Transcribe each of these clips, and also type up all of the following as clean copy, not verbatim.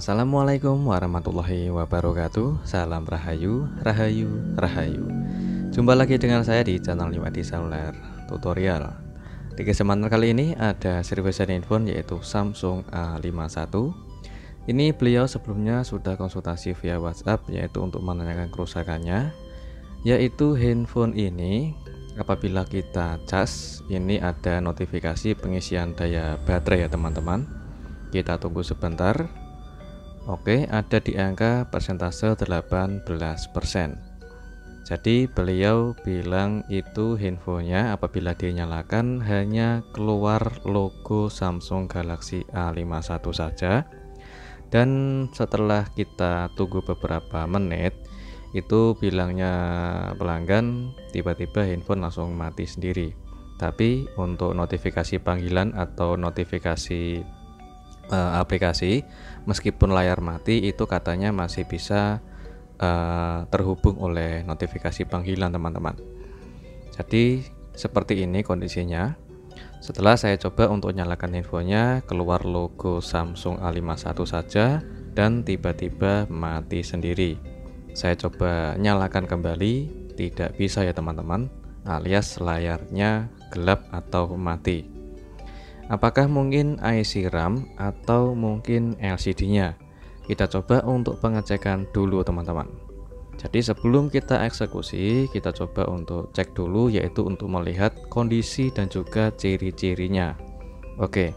Assalamualaikum warahmatullahi wabarakatuh. Salam Rahayu, Rahayu, Rahayu. Jumpa lagi dengan saya di channel Liwadi Seluler Tutorial. Di kesempatan kali ini ada servisan handphone yaitu Samsung A51. Ini beliau sebelumnya sudah konsultasi via WhatsApp yaitu untuk menanyakan kerusakannya. Yaitu handphone ini apabila kita cas ini ada notifikasi pengisian daya baterai ya teman-teman. Kita tunggu sebentar. Oke, ada di angka persentase 18%. Jadi beliau bilang itu handphonenya apabila dinyalakan hanya keluar logo Samsung Galaxy A51 saja. Dan setelah kita tunggu beberapa menit, itu bilangnya pelanggan tiba-tiba handphone langsung mati sendiri. Tapi untuk notifikasi panggilan atau notifikasi aplikasi meskipun layar mati itu katanya masih bisa terhubung oleh notifikasi panggilan teman-teman. Jadi seperti ini kondisinya. Setelah saya coba untuk nyalakan handphonenya, keluar logo Samsung A51 saja dan tiba-tiba mati sendiri. Saya coba nyalakan kembali, tidak bisa ya teman-teman, alias layarnya gelap atau mati. Apakah mungkin IC RAM atau mungkin LCD-nya? Kita coba untuk pengecekan dulu teman-teman. Jadi sebelum kita eksekusi, kita coba untuk cek dulu yaitu untuk melihat kondisi dan juga ciri-cirinya. Oke.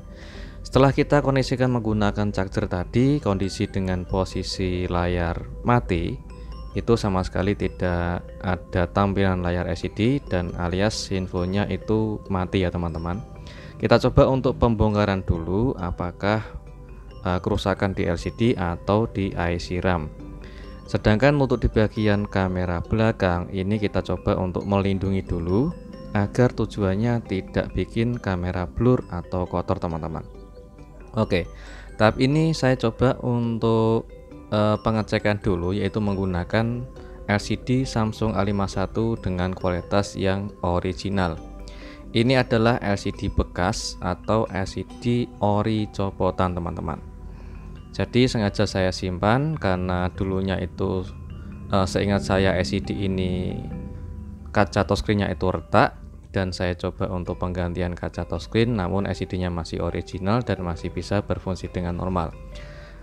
Setelah kita kondisikan menggunakan charger tadi, kondisi dengan posisi layar mati, itu sama sekali tidak ada tampilan layar LCD dan alias handphonenya itu mati ya teman-teman. Kita coba untuk pembongkaran dulu apakah kerusakan di LCD atau di IC RAM. Sedangkan untuk di bagian kamera belakang ini kita coba untuk melindungi dulu agar tujuannya tidak bikin kamera blur atau kotor teman-teman. Oke, tahap ini saya coba untuk pengecekan dulu yaitu menggunakan LCD Samsung A51 dengan kualitas yang original. Ini adalah LCD bekas atau LCD ori copotan teman-teman. Jadi sengaja saya simpan karena dulunya itu seingat saya LCD ini kaca touchscreen-nya itu retak dan saya coba untuk penggantian kaca touchscreen namun LCD-nya masih original dan masih bisa berfungsi dengan normal.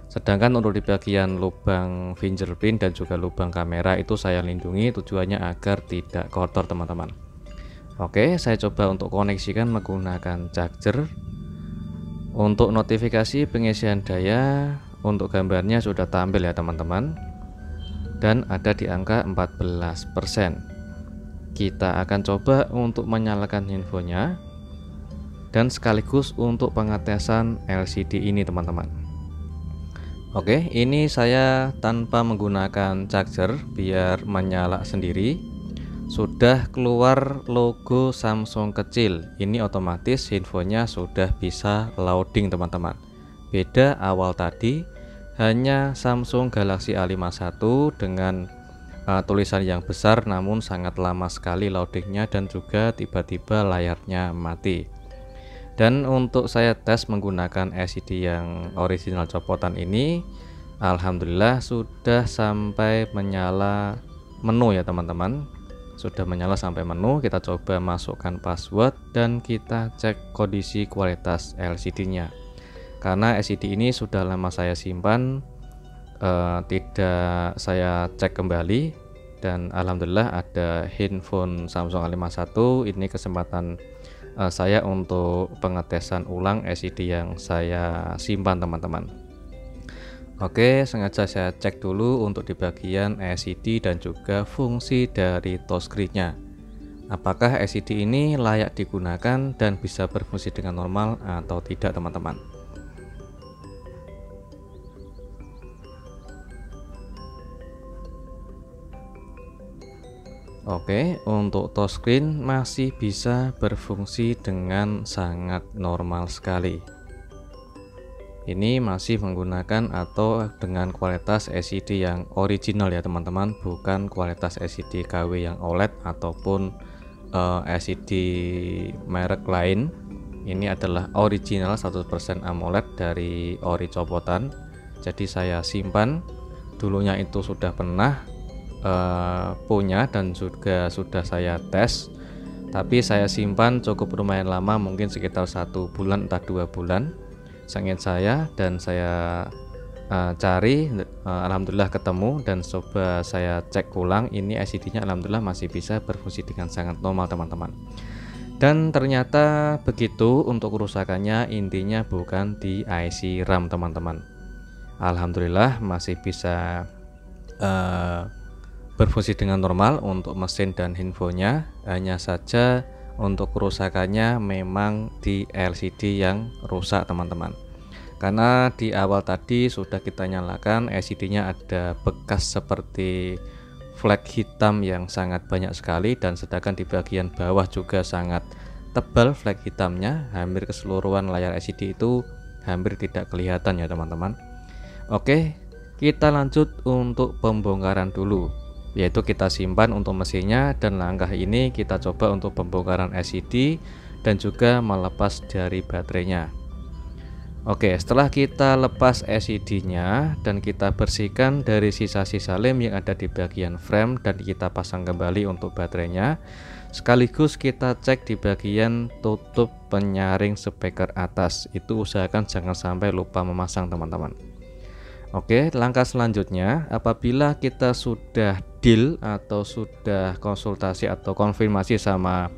Sedangkan untuk di bagian lubang fingerprint dan juga lubang kamera itu saya lindungi tujuannya agar tidak kotor teman-teman. Oke, saya coba untuk koneksikan menggunakan charger. Untuk notifikasi pengisian daya, untuk gambarnya sudah tampil ya teman-teman. Dan ada di angka 14%. Kita akan coba untuk menyalakan handphonenya. Dan sekaligus untuk pengetesan LCD ini teman-teman. Oke, ini saya tanpa menggunakan charger biar menyala sendiri. Sudah keluar logo Samsung kecil, ini otomatis handphonenya sudah bisa loading teman-teman. Beda awal tadi hanya Samsung Galaxy A51 dengan tulisan yang besar namun sangat lama sekali loadingnya dan juga tiba-tiba layarnya mati. Dan untuk saya tes menggunakan LCD yang original copotan ini, alhamdulillah sudah sampai menyala menu ya teman-teman. Sudah menyala sampai menu, kita coba masukkan password dan kita cek kondisi kualitas LCD-nya. Karena LCD ini sudah lama saya simpan, tidak saya cek kembali dan alhamdulillah ada handphone Samsung A51. Ini kesempatan saya untuk pengetesan ulang LCD yang saya simpan teman-teman. Oke, sengaja saya cek dulu untuk di bagian LCD dan juga fungsi dari touchscreen-nya. Apakah LCD ini layak digunakan dan bisa berfungsi dengan normal atau tidak teman-teman. Oke, untuk touchscreen masih bisa berfungsi dengan sangat normal sekali. Ini masih menggunakan atau dengan kualitas LCD yang original ya teman-teman, bukan kualitas LCD KW yang OLED ataupun LCD merek lain. Ini adalah original 100% AMOLED dari ori copotan. Jadi saya simpan, dulunya itu sudah pernah punya dan juga sudah saya tes, tapi saya simpan cukup lumayan lama, mungkin sekitar 1 bulan entah 2 bulan seingat saya, dan saya cari, alhamdulillah ketemu, dan coba saya cek ulang, ini LCD-nya alhamdulillah masih bisa berfungsi dengan sangat normal teman-teman. Dan ternyata begitu untuk kerusakannya, intinya bukan di IC RAM teman-teman. Alhamdulillah masih bisa berfungsi dengan normal untuk mesin dan handphonenya, hanya saja untuk kerusakannya memang di LCD yang rusak teman-teman. Karena di awal tadi sudah kita nyalakan, LCD-nya ada bekas seperti flek hitam yang sangat banyak sekali, dan sedangkan di bagian bawah juga sangat tebal flek hitamnya, hampir keseluruhan layar LCD itu hampir tidak kelihatan ya teman-teman. Oke, kita lanjut untuk pembongkaran dulu, yaitu kita simpan untuk mesinnya, dan langkah ini kita coba untuk pembongkaran LCD dan juga melepas dari baterainya. Oke, setelah kita lepas LCD-nya dan kita bersihkan dari sisa-sisa lem yang ada di bagian frame, dan kita pasang kembali untuk baterainya, sekaligus kita cek di bagian tutup penyaring speaker atas, itu usahakan jangan sampai lupa memasang teman-teman. Oke, langkah selanjutnya, apabila kita sudah deal atau sudah konsultasi atau konfirmasi sama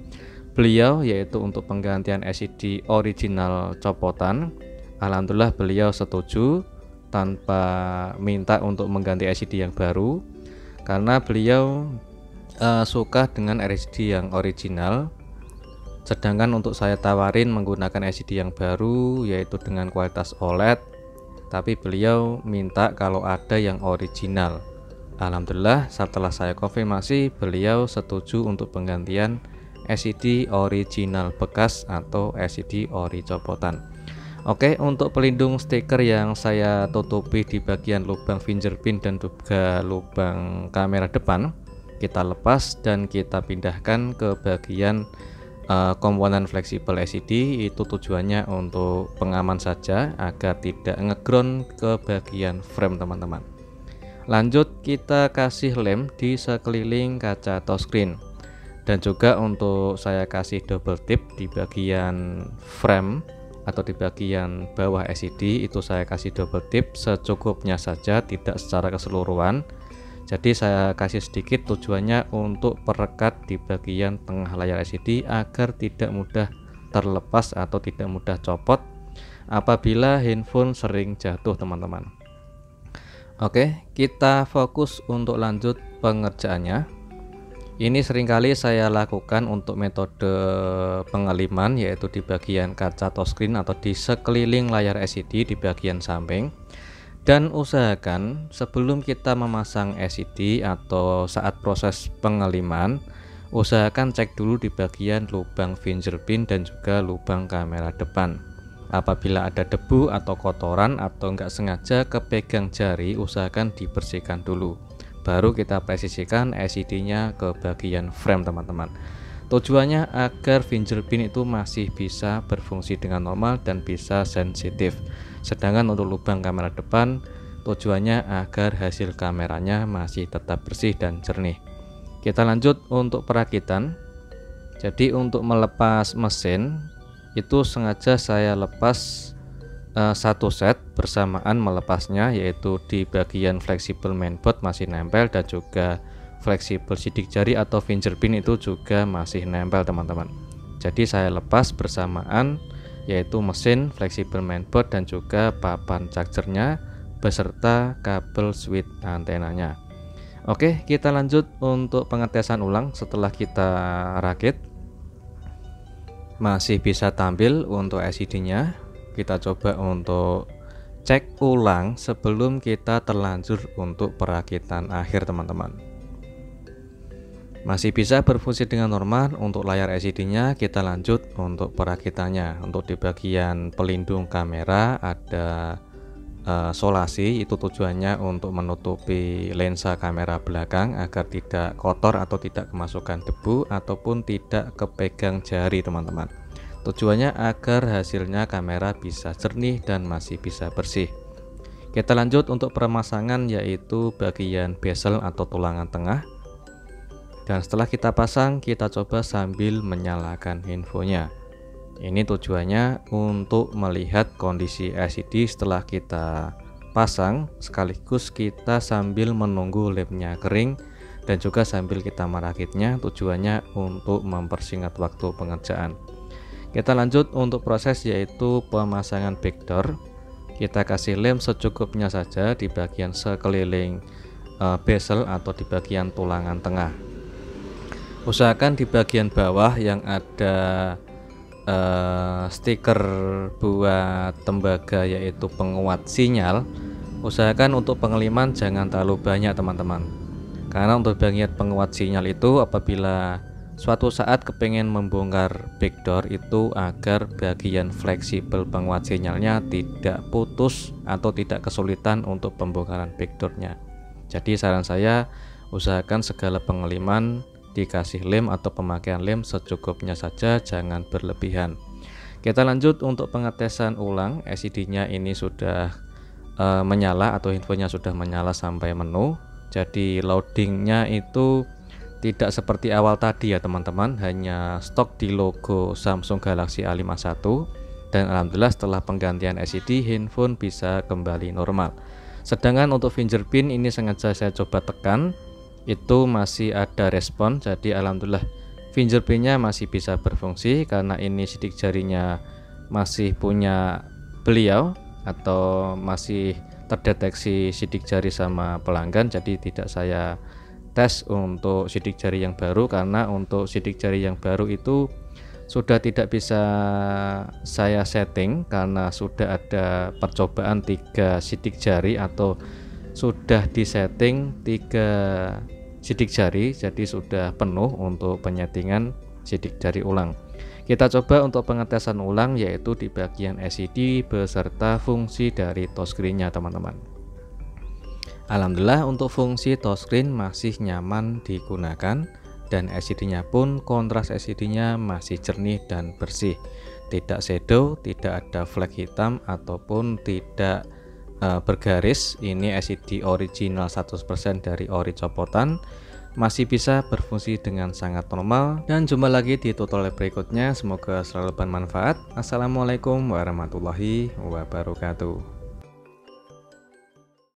beliau, yaitu untuk penggantian LCD original copotan, alhamdulillah beliau setuju tanpa minta untuk mengganti LCD yang baru, karena beliau suka dengan LCD yang original. Sedangkan untuk saya tawarin menggunakan LCD yang baru, yaitu dengan kualitas OLED, tapi beliau minta kalau ada yang original. Alhamdulillah setelah saya konfirmasi, beliau setuju untuk penggantian LCD original bekas atau LCD ori copotan. Oke, untuk pelindung stiker yang saya tutupi di bagian lubang fingerprint dan juga lubang kamera depan, kita lepas dan kita pindahkan ke bagian komponen fleksibel LCD. Itu tujuannya untuk pengaman saja agar tidak ngeground ke bagian frame teman-teman. Lanjut kita kasih lem di sekeliling kaca touchscreen, dan juga untuk saya kasih double tip di bagian frame atau di bagian bawah LCD, itu saya kasih double tip secukupnya saja, tidak secara keseluruhan. Jadi saya kasih sedikit, tujuannya untuk perekat di bagian tengah layar LCD agar tidak mudah terlepas atau tidak mudah copot apabila handphone sering jatuh teman-teman. Oke, kita fokus untuk lanjut pengerjaannya. Ini seringkali saya lakukan untuk metode pengeliman, yaitu di bagian kaca touchscreen atau di sekeliling layar LCD di bagian samping. Dan usahakan sebelum kita memasang LCD atau saat proses pengeliman, usahakan cek dulu di bagian lubang fingerprint dan juga lubang kamera depan. Apabila ada debu atau kotoran atau nggak sengaja kepegang jari, usahakan dibersihkan dulu, baru kita presisikan LCD-nya ke bagian frame teman-teman. Tujuannya agar fingerprint itu masih bisa berfungsi dengan normal dan bisa sensitif. Sedangkan untuk lubang kamera depan, tujuannya agar hasil kameranya masih tetap bersih dan jernih. Kita lanjut untuk perakitan. Jadi untuk melepas mesin, itu sengaja saya lepas satu set bersamaan melepasnya, yaitu di bagian fleksibel mainboard masih nempel dan juga fleksibel sidik jari atau fingerprint itu juga masih nempel teman-teman. Jadi saya lepas bersamaan, yaitu mesin, fleksibel mainboard dan juga papan chargernya beserta kabel switch antenanya. Oke, kita lanjut untuk pengetesan ulang setelah kita rakit. Masih bisa tampil untuk LCD-nya. Kita coba untuk cek ulang sebelum kita terlanjur untuk perakitan akhir teman-teman. Masih bisa berfungsi dengan normal. Untuk layar LCD-nya kita lanjut untuk perakitannya. Untuk di bagian pelindung kamera ada solasi, itu tujuannya untuk menutupi lensa kamera belakang agar tidak kotor atau tidak kemasukan debu ataupun tidak kepegang jari teman-teman. Tujuannya agar hasilnya kamera bisa jernih dan masih bisa bersih. Kita lanjut untuk pemasangan, yaitu bagian bezel atau tulangan tengah. Dan setelah kita pasang, kita coba sambil menyalakan handphonenya. Ini tujuannya untuk melihat kondisi LCD setelah kita pasang, sekaligus kita sambil menunggu lemnya kering dan juga sambil kita merakitnya, tujuannya untuk mempersingkat waktu pengerjaan. Kita lanjut untuk proses, yaitu pemasangan backdoor. Kita kasih lem secukupnya saja di bagian sekeliling bezel atau di bagian tulangan tengah. Usahakan di bagian bawah yang ada stiker buat tembaga, yaitu penguat sinyal, usahakan untuk pengeliman jangan terlalu banyak teman-teman, karena untuk bagian penguat sinyal itu apabila suatu saat kepengen membongkar backdoor itu, agar bagian fleksibel penguat sinyalnya tidak putus atau tidak kesulitan untuk pembongkaran backdoornya. Jadi saran saya, usahakan segala pengeliman dikasih lem atau pemakaian lem secukupnya saja, jangan berlebihan. Kita lanjut untuk pengetesan ulang. LCD-nya ini sudah menyala atau infonya sudah menyala sampai menu. Jadi loadingnya itu tidak seperti awal tadi ya teman-teman, hanya stok di logo Samsung Galaxy A51. Dan alhamdulillah setelah penggantian LCD, handphone bisa kembali normal. Sedangkan untuk fingerprint ini sengaja saya coba tekan, itu masih ada respon. Jadi alhamdulillah fingerprintnya masih bisa berfungsi, karena ini sidik jarinya masih punya beliau atau masih terdeteksi sidik jari sama pelanggan. Jadi tidak saya tes untuk sidik jari yang baru, karena untuk sidik jari yang baru itu sudah tidak bisa saya setting, karena sudah ada percobaan 3 sidik jari atau sudah disetting 3 sidik jari, jadi sudah penuh untuk penyetingan sidik jari ulang. Kita coba untuk pengetesan ulang, yaitu di bagian LCD beserta fungsi dari touchscreen-nya teman-teman. Alhamdulillah untuk fungsi touchscreen masih nyaman digunakan, dan LCD-nya pun kontras LCD-nya masih jernih dan bersih, tidak shadow, tidak ada flek hitam ataupun tidak bergaris. Ini LCD original 100% dari ori copotan, masih bisa berfungsi dengan sangat normal. Dan jumpa lagi di tutorial berikutnya, semoga selalu bermanfaat. Assalamualaikum warahmatullahi wabarakatuh.